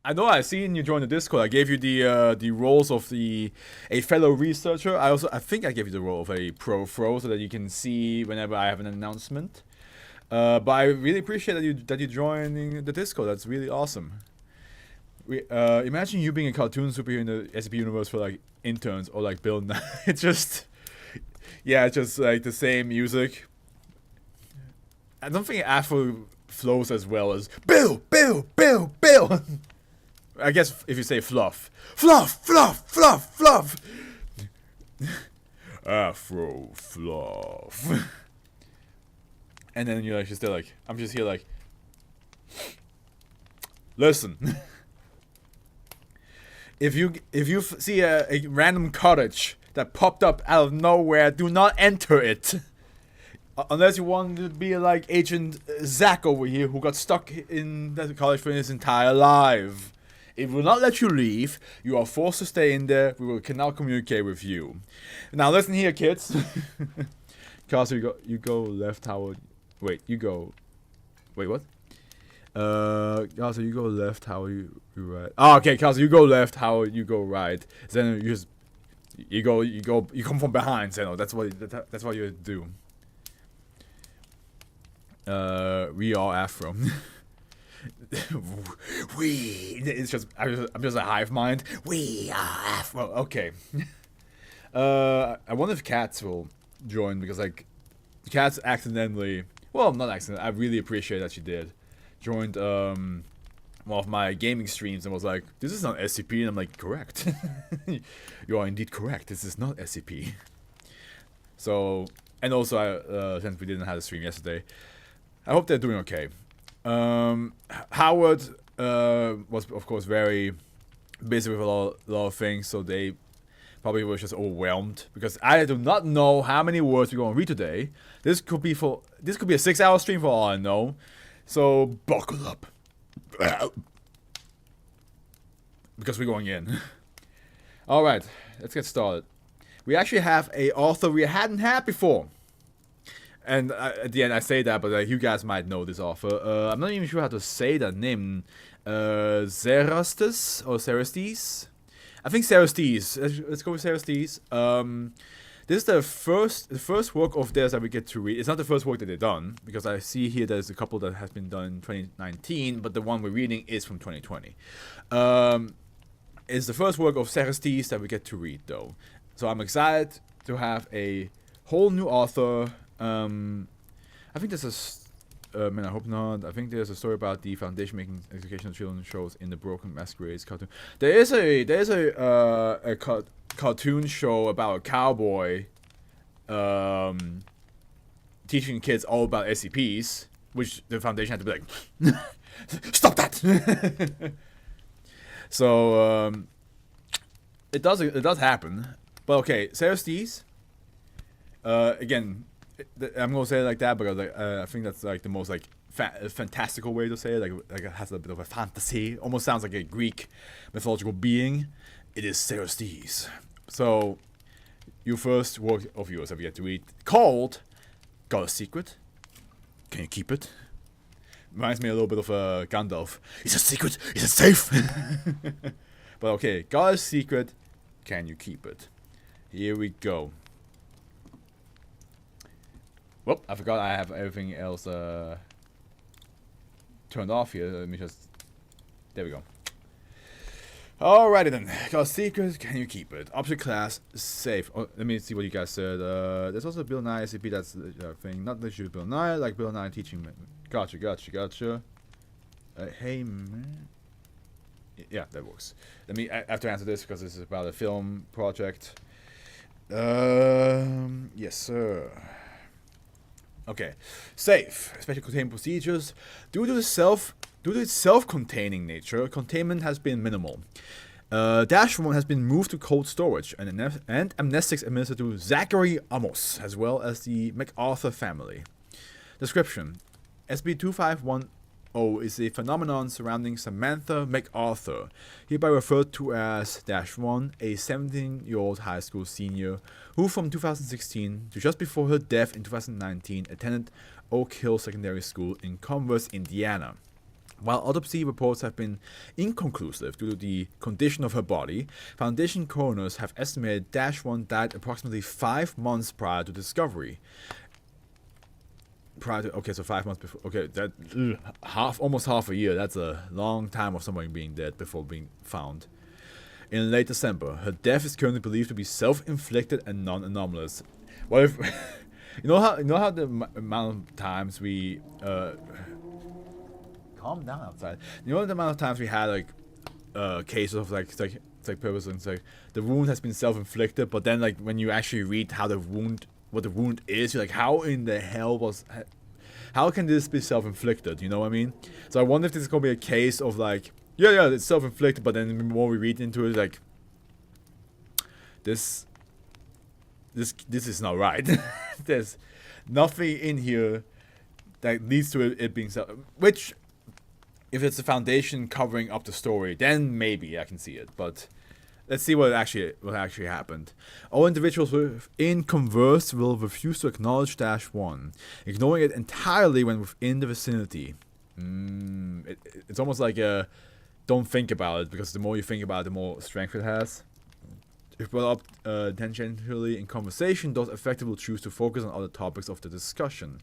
I know I've seen you join the Discord. I gave you the roles of a fellow researcher. I think I gave you the role of a Pro-Fros so that you can see whenever I have an announcement. But I really appreciate that you joining the Discord. That's really awesome. Imagine you being a cartoon superhero in the SCP universe for like interns or like Bill Nye. It's just, yeah, it's just like the same music. I don't think Afro flows as well as Bill. I guess if you say Fluff. Fluff. AfroFluff. And then you're like, just there like, I'm just here like, listen. If you see a random cottage that popped up out of nowhere, do not enter it. Unless you want to be like Agent Zack over here, who got stuck in that cottage for his entire life. It will not let you leave. You are forced to stay in there. We cannot communicate with you. Now listen here, kids. Castle, you go left. Howard. Wait, you go. Wait, what? Castle, you go left. How you right? Oh, okay, Castle, you go left. How you go right? Then you come from behind. Zeno. That's what you do. We are Afro. I'm just a hive mind. We are Afro. Okay. I wonder if Cats will join because like Cats accidentally, well, not accidentally. I really appreciate that she did. Joined one of my gaming streams and was like, "This is not SCP," and I'm like, "Correct. You are indeed correct. This is not SCP." So, and also, since we didn't have a stream yesterday, I hope they're doing okay. Howard was of course very busy with a lot of things, so they probably were just overwhelmed because I do not know how many words we're gonna read today. This could be a 6-hour stream for all I know. So buckle up. Because we're going in. Alright, let's get started. We actually have a author we hadn't had before. And at the end I say that, but you guys might know this author. I'm not even sure how to say that name. Cerastes or Cerastes? I think Cerastes. Let's go with Cerastes. This is the first work of theirs that we get to read. It's not the first work that they've done, because I see here there's a couple that has been done in 2019, but the one we're reading is from 2020. It's the first work of Cerastes that we get to read, though. So I'm excited to have a whole new author. I think there's I hope not. I think there's a story about the Foundation making educational children's shows in the Broken Masquerades cartoon. There is a cartoon show about a cowboy teaching kids all about SCPs, which the Foundation had to be like, stop that. So it does happen. But okay, Cerastes. Again, I'm gonna say it like that because I think that's like the most like fantastical way to say it. Like it has a bit of a fantasy. Almost sounds like a Greek mythological being. It is Cerastes. So, your first work of yours have yet to read, called "Got a Secret? Can you keep it?" Reminds me a little bit of Gandalf. It's a secret. Is it safe? But okay, got a secret. Can you keep it? Here we go. Whoop, I forgot I have everything else turned off here. Let me just... There we go. Alrighty then. Got a secret, can you keep it? Object class, safe. Oh, let me see what you guys said. There's also Bill Nye SCP, that's the thing. Not literally Bill Nye, like Bill Nye teaching. Gotcha. Hey man. Yeah, that works. Let me, I have to answer this because this is about a film project. Yes sir. Okay, safe. Special containment procedures. Due to its self-containing nature, containment has been minimal. -1 has been moved to cold storage, and amnestics administered to Zachary Amos, as well as the MacArthur family. Description: SB-2510 is a phenomenon surrounding Samantha MacArthur, hereby referred to as -1, a 17-year-old high school senior who from 2016 to just before her death in 2019 attended Oak Hill Secondary School in Converse, Indiana. While autopsy reports have been inconclusive due to the condition of her body, Foundation coroners have estimated -1 died approximately 5 months prior to discovery. So 5 months before. Okay, that almost half a year. That's a long time of somebody being dead before being found. In late December, her death is currently believed to be self-inflicted and non-anomalous. What if you know how the amount of times we calm down outside. You know the amount of times we had like cases of like purpose and it's like the wound has been self-inflicted, but then like when you actually read what the wound is, you're like, how in the hell how can this be self-inflicted? You know what I mean? So I wonder if this is gonna be a case of like, yeah, it's self-inflicted, but then the more we read into it, like this is not right. There's nothing in here that leads to it being which, if it's the Foundation covering up the story, then maybe I can see it. But let's see what actually happened. All individuals in converse will refuse to acknowledge -1, ignoring it entirely when within the vicinity. It's almost like a don't think about it, because the more you think about it, the more strength it has. If brought up tangentially in conversation, those affected will choose to focus on other topics of the discussion.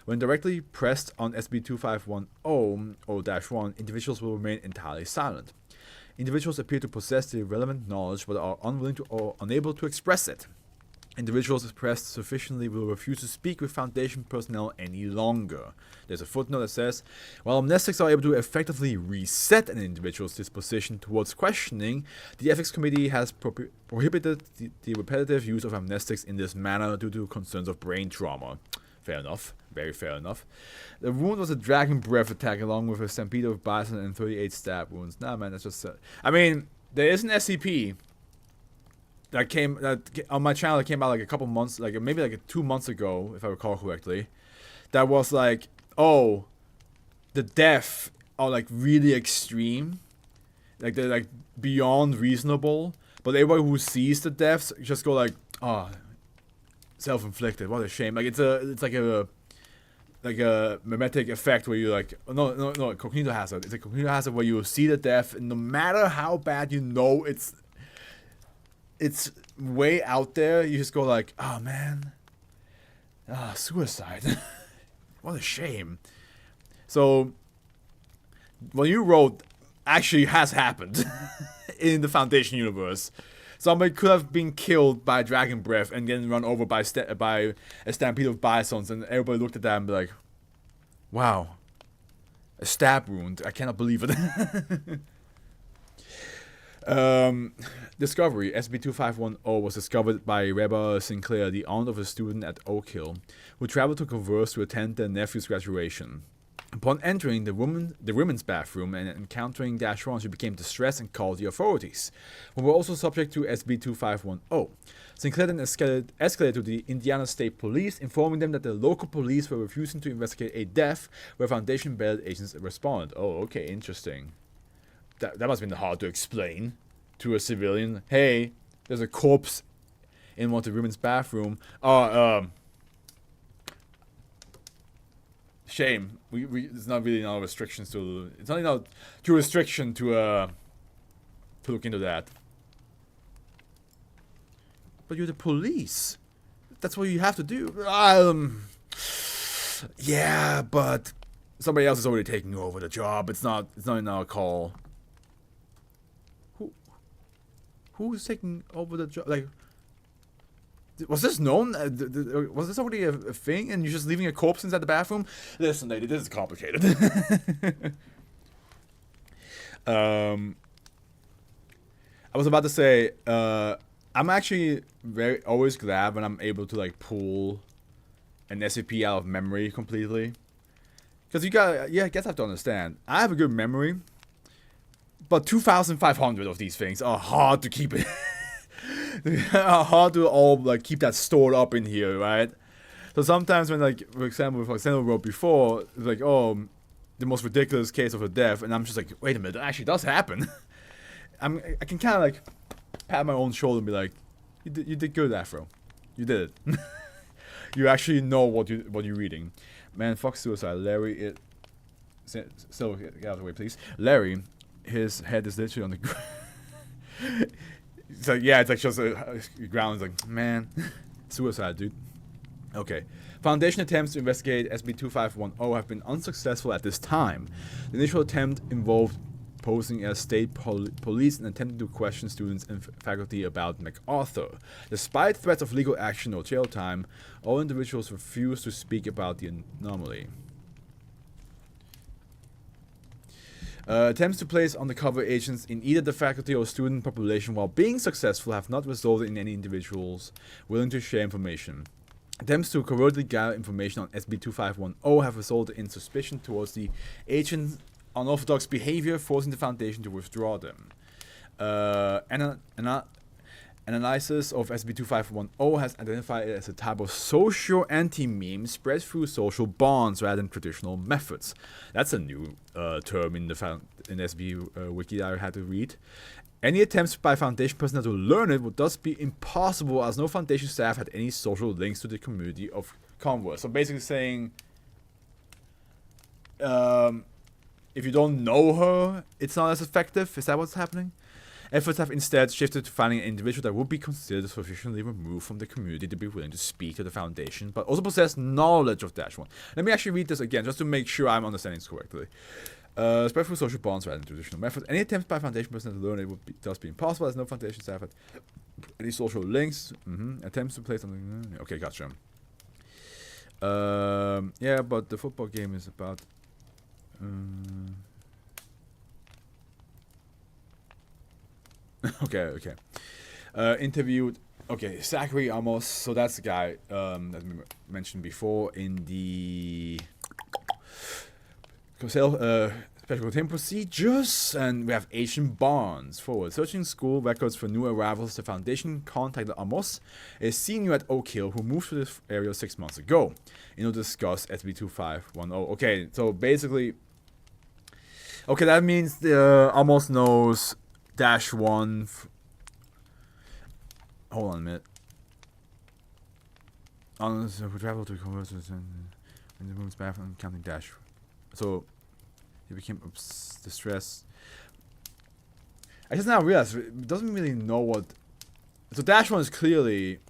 When directly pressed on SCP-2510-0-1, individuals will remain entirely silent. Individuals appear to possess the relevant knowledge but are unwilling to or unable to express it. Individuals pressed sufficiently will refuse to speak with Foundation personnel any longer. There's a footnote that says, while amnestics are able to effectively reset an individual's disposition towards questioning, the Ethics Committee has prohibited the repetitive use of amnestics in this manner due to concerns of brain trauma. Fair enough. Very fair enough. The wound was a dragon breath attack along with a stampede of bison and 38 stab wounds. Nah, man, that's just... I mean, there is an SCP that came on my channel that came out like a couple months, like maybe like 2 months ago, if I recall correctly. That was like, oh, the death are like really extreme, like they're like beyond reasonable. But everybody who sees the deaths just go like, oh, self-inflicted. What a shame. Like it's like a mimetic effect where you like, no, cognitive hazard. It's a cognitive hazard where you see the death, and no matter how bad you know it's way out there, you just go like, oh man, suicide. What a shame. So what you wrote actually has happened in the Foundation universe. Somebody could have been killed by dragon breath and then run over by a stampede of bisons, and everybody looked at that and be like, wow, a stab wound. I cannot believe it. Discovery. SCP-2510 was discovered by Reba Sinclair, the aunt of a student at Oak Hill, who traveled to Converse to attend their nephew's graduation. Upon entering the women's bathroom and encountering -1, she became distressed and called the authorities, who were also subject to SCP-2510. Sinclair then escalated to the Indiana State Police, informing them that the local police were refusing to investigate a death where Foundation-based agents responded. Oh, okay, interesting. That must have been hard to explain to a civilian. Hey, there's a corpse in one of the women's bathroom. Shame. There's not really no restrictions to. It's not no true restriction to look into that. But you're the police. That's what you have to do. Yeah, but somebody else is already taking over the job. It's not in our call. Who's taking over the job? Like, was this known? Was this already a thing? And you're just leaving a corpse inside the bathroom? Listen, lady, this is complicated. I was about to say, I'm actually always glad when I'm able to like pull an SCP out of memory completely. Because I guess I have to understand. I have a good memory, but 2,500 of these things are hard to keep it. Hard to all like keep that stored up in here, right? So sometimes when, like, for example, if Sendo wrote before, it's like, oh, the most ridiculous case of a death, and I'm just like, wait a minute, that actually does happen. I can kind of like pat my own shoulder and be like, you did good, Afro. You did it. You actually know what you're reading. Man, fuck suicide, Larry. So get out of the way, please. Larry, his head is literally on the ground. It's like, yeah, it's like just the ground. It's like, man, suicide, dude. Okay. Foundation attempts to investigate SCP-2510 have been unsuccessful at this time. The initial attempt involved posing as state police and attempting to question students and faculty about MacArthur. Despite threats of legal action or jail time, all individuals refused to speak about the anomaly. Attempts to place undercover agents in either the faculty or student population while being successful have not resulted in any individuals willing to share information. Attempts to covertly gather information on SCP-2510 have resulted in suspicion towards the agent's unorthodox behavior, forcing the Foundation to withdraw them. Analysis of SCP-2510 has identified it as a type of social anti-meme spread through social bonds rather than traditional methods. That's a new term in the SCP wiki that I had to read. Any attempts by Foundation personnel to learn it would thus be impossible, as no Foundation staff had any social links to the community of Converse. So basically saying, if you don't know her, it's not as effective. Is that what's happening? Efforts have instead shifted to finding an individual that would be considered sufficiently removed from the community to be willing to speak to the Foundation, but also possess knowledge of Dash 1. Let me actually read this again, just to make sure I'm understanding this correctly. Spread through social bonds rather than traditional methods. Any attempts by Foundation personnel to learn it would thus be impossible, as no Foundation staff had any social links. Attempts to play something. Okay, gotcha. Yeah, but the football game is about. Okay. Interviewed. Okay, Zachary Amos. So that's the guy that we mentioned before in the special containment procedures, and we have Agent Barnes. Forward. Searching school records for new arrivals, the Foundation contacted Amos, a senior at Oak Hill who moved to this area 6 months ago, in order to discuss SCP-2510. Okay, so basically, okay, that means Amos knows Dash 1. Hold on a minute. We travel to converse in the room's bathroom, counting Dash. So he became distressed. I just now realized it doesn't really know what. So Dash 1 is clearly.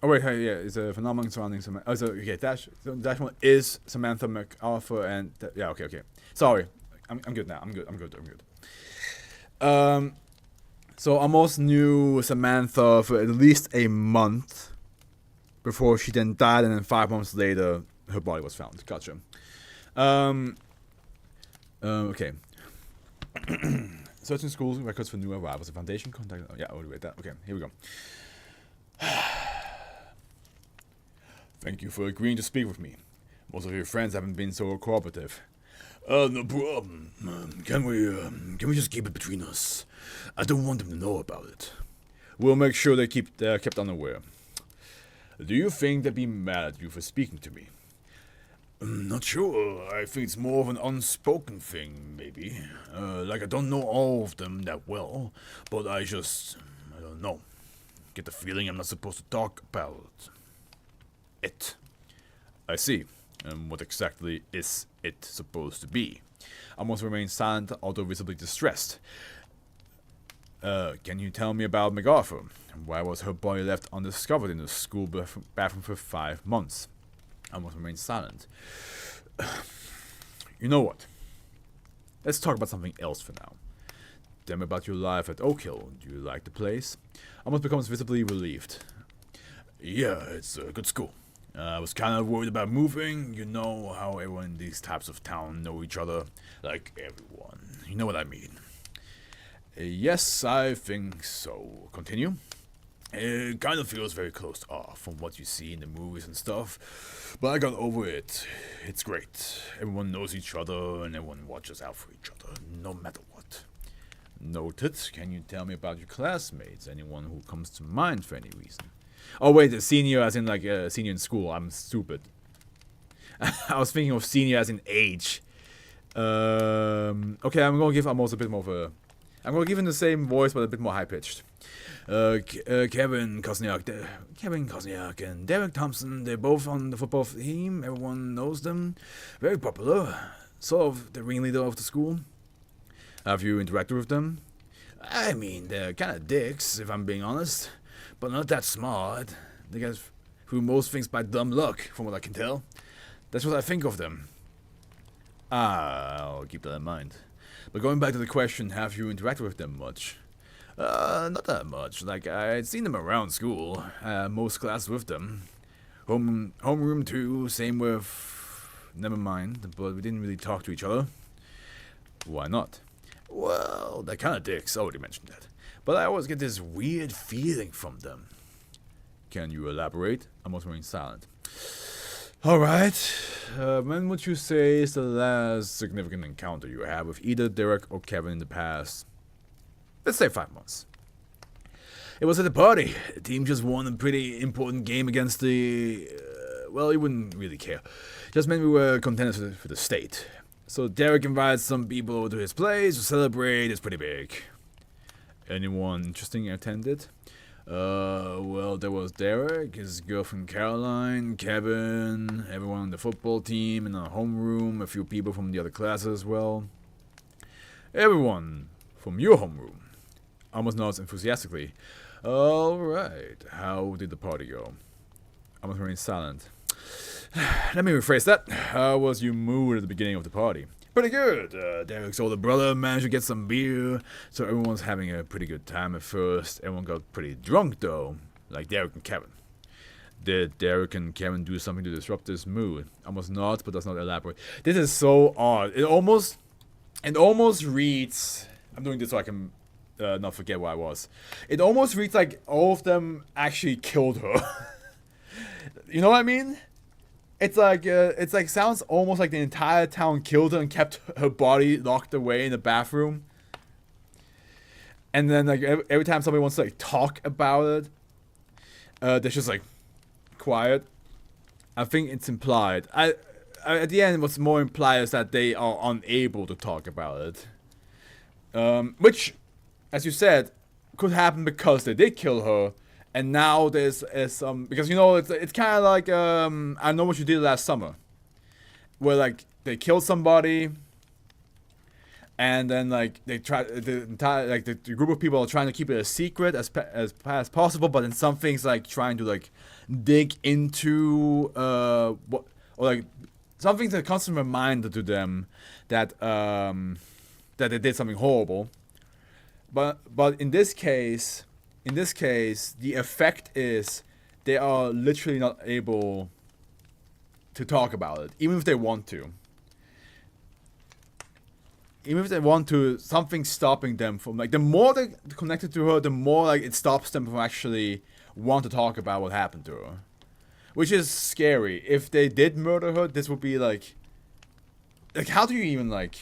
Oh wait, hey, yeah, it's a phenomenon surrounding Samantha. Oh, so okay, Dash 1 is Samantha MacArthur, and yeah, okay. Sorry, I'm good now. I'm good. So Amos knew Samantha for at least a month before she then died, and then 5 months later, her body was found. Gotcha. Okay. Searching schools records for new arrivals. The Foundation contacted. Oh, yeah, I'll read that. Okay, here we go. Thank you for agreeing to speak with me. Most of your friends haven't been so cooperative. No problem. Can we just keep it between us? I don't want them to know about it. We'll make sure they're kept unaware. Do you think they'd be mad at you for speaking to me? Not sure. I think it's more of an unspoken thing, maybe. Like I don't know all of them that well, but I don't know. Get the feeling I'm not supposed to talk about it. I see. And what exactly is it supposed to be? Amos remained silent, although visibly distressed. Can you tell me about MacArthur? Why was her body left undiscovered in the school bathroom for 5 months? Amos remained silent. You know what? Let's talk about something else for now. Tell me about your life at Oak Hill. Do you like the place? Amos becomes visibly relieved. Yeah, it's a good school. I was kind of worried about moving. You know how everyone in these types of town know each other. Like everyone. You know what I mean. Yes, I think so. Continue. It kind of feels very closed off from what you see in the movies and stuff. But I got over it. It's great. Everyone knows each other and everyone watches out for each other, no matter what. Noted. Can you tell me about your classmates? Anyone who comes to mind for any reason? Oh wait, the senior as in like senior in school. I'm stupid. I was thinking of senior as in age. Okay, I'm gonna give Amos a bit more of a. I'm gonna give him the same voice, but a bit more high pitched. Kevin Kosniak and Derek Thompson, they're both on the football team. Everyone knows them. Very popular. Sort of the ringleader of the school. Have you interacted with them? I mean, they're kind of dicks, if I'm being honest. But not that smart. They get through most things by dumb luck, from what I can tell. That's what I think of them. I'll keep that in mind. But going back to the question, have you interacted with them much? Not that much. Like, I'd seen them around school. Most classes with them. Homeroom too, same with... Never mind, but we didn't really talk to each other. Why not? Well, they're kinda dicks, I already mentioned that. But I always get this weird feeling from them. Can you elaborate? I'm also remaining silent. Alright. When would you say is the last significant encounter you had with either Derek or Kevin in the past? Let's say 5 months. It was at a party. The team just won a pretty important game against the... well, you wouldn't really care. Just meant we were contenders for the state. So Derek invited some people over to his place to celebrate. It's pretty big. Anyone interesting attended? Well, there was Derek, his girlfriend Caroline, Kevin, everyone on the football team, in our homeroom, a few people from the other classes as well. Everyone from your homeroom. Almost nods enthusiastically. Alright, how did the party go? I was remaining silent. Let me rephrase that. How was your mood at the beginning of the party? Pretty good. Derek's older brother managed to get some beer, so everyone's having a pretty good time at first. Everyone got pretty drunk though, like Derek and Kevin. Did Derek and Kevin do something to disrupt this mood? Almost not, but does not elaborate. This is so odd. It almost reads... I'm doing this so I can not forget where I was. It almost reads like all of them actually killed her. You know what I mean? It's like sounds almost like the entire town killed her and kept her body locked away in the bathroom. And then like every time somebody wants to like talk about it, they're just like quiet. I think it's implied. At the end, what's more implied is that they are unable to talk about it. Which, as you said, could happen because they did kill her. And now there's some... because, you know, it's kind of like... I Know What You Did Last Summer. Where, like, they killed somebody. And then, like, they try... the group of people are trying to keep it a secret as possible. But then some things, like, trying to, like, dig into... what... or, like... something's a constant reminder to them that... that they did something horrible. But in this case... the effect is they are literally not able to talk about it, even if they want to. Even if they want to, something's stopping them from, like, the more they're connected to her, the more, like, it stops them from actually want to talk about what happened to her. Which is scary. If they did murder her, this would be, like, how do you even, like,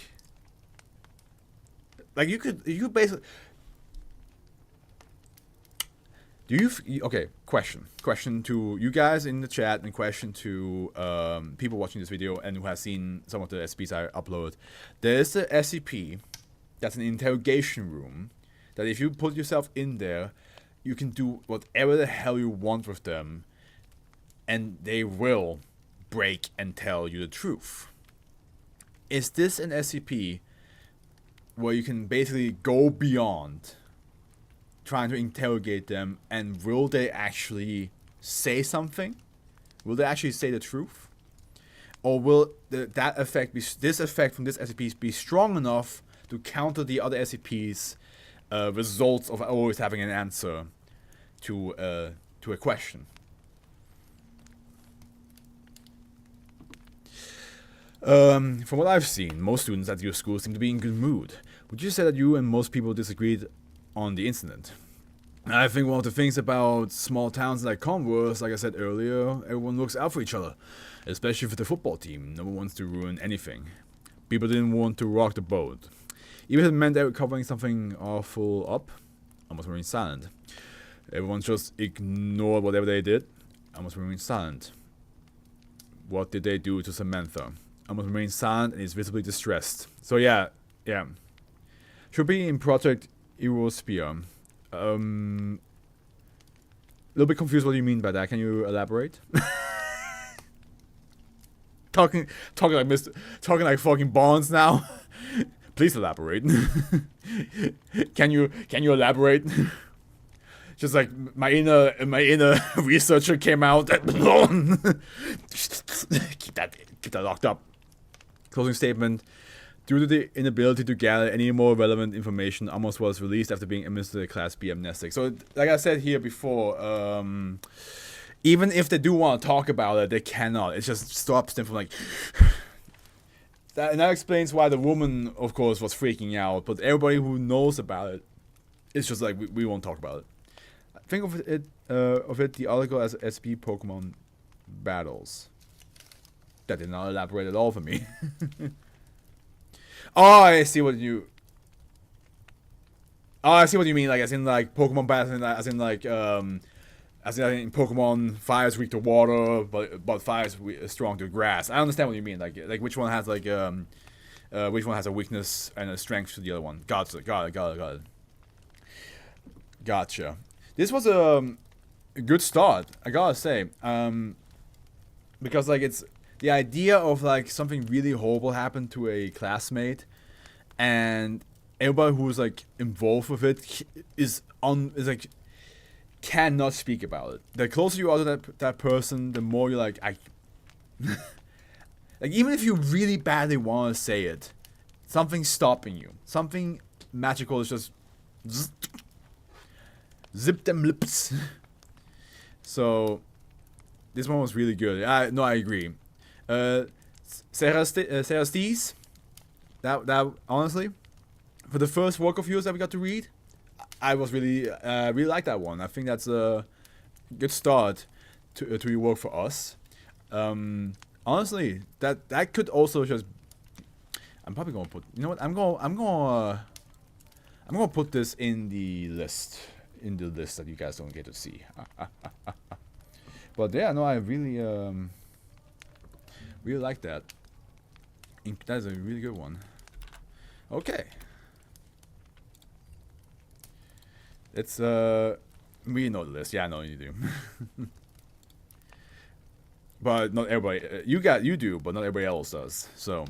you could basically... okay, question to you guys in the chat, and question to people watching this video and who have seen some of the SCPs I upload. There's the SCP, that's an interrogation room, that if you put yourself in there, you can do whatever the hell you want with them, and they will break and tell you the truth. Is this an SCP where you can basically go beyond trying to interrogate them, and will they actually say something? Will they actually say the truth? Or will this effect from this SCP be strong enough to counter the other SCP's results of always having an answer to a question? From what I've seen, most students at your school seem to be in good mood. Would you say that you and most people disagreed on the incident? I think one of the things about small towns like Converse, like I said earlier, everyone looks out for each other, especially for the football team. No one wants to ruin anything. People didn't want to rock the boat. Even if it meant they were covering something awful up, I must remain silent. Everyone just ignored whatever they did. I must remain silent. What did they do to Samantha? I must remain silent and is visibly distressed. So yeah. Should be in Project Erosphere. A little bit confused what you mean by that. Can you elaborate? talking like fucking Bonds now. Please elaborate. Can you elaborate? Just like my inner researcher came out. keep that locked up. Closing statement. Due to the inability to gather any more relevant information, Amos was released after being administered a Class B amnestic. So, like I said here before, even if they do want to talk about it, they cannot. It just stops them from like... and that explains why the woman, of course, was freaking out. But everybody who knows about it, it's just like, we won't talk about it. Think of it, the article as SCP Pokemon battles. That did not elaborate at all for me. Oh, I see what you mean. Like, as in like Pokemon battles, as in Pokemon, fire is weak to water, but fire is strong to grass. I understand what you mean. Like which one has which one has a weakness and a strength to the other one. Got it. Gotcha. This was a good start, I gotta say. Because like it's the idea of like something really horrible happened to a classmate, and everybody who's like involved with it is like cannot speak about it. The closer you are to that person, the more you're like like even if you really badly want to say it, something's stopping you. Something magical is just zip them lips. So this one was really good. I agree. Serastes, that honestly, for the first work of yours that we got to read, I was really like that one. I think that's a good start to your work for us. Honestly, that could also just. I'm probably gonna put. You know what? I'm gonna put this in the list. That you guys don't get to see. But yeah, no, I really like that. That's a really good one. Okay. It's we know the list. Yeah, I know you do. But not everybody. You do, but not everybody else does. So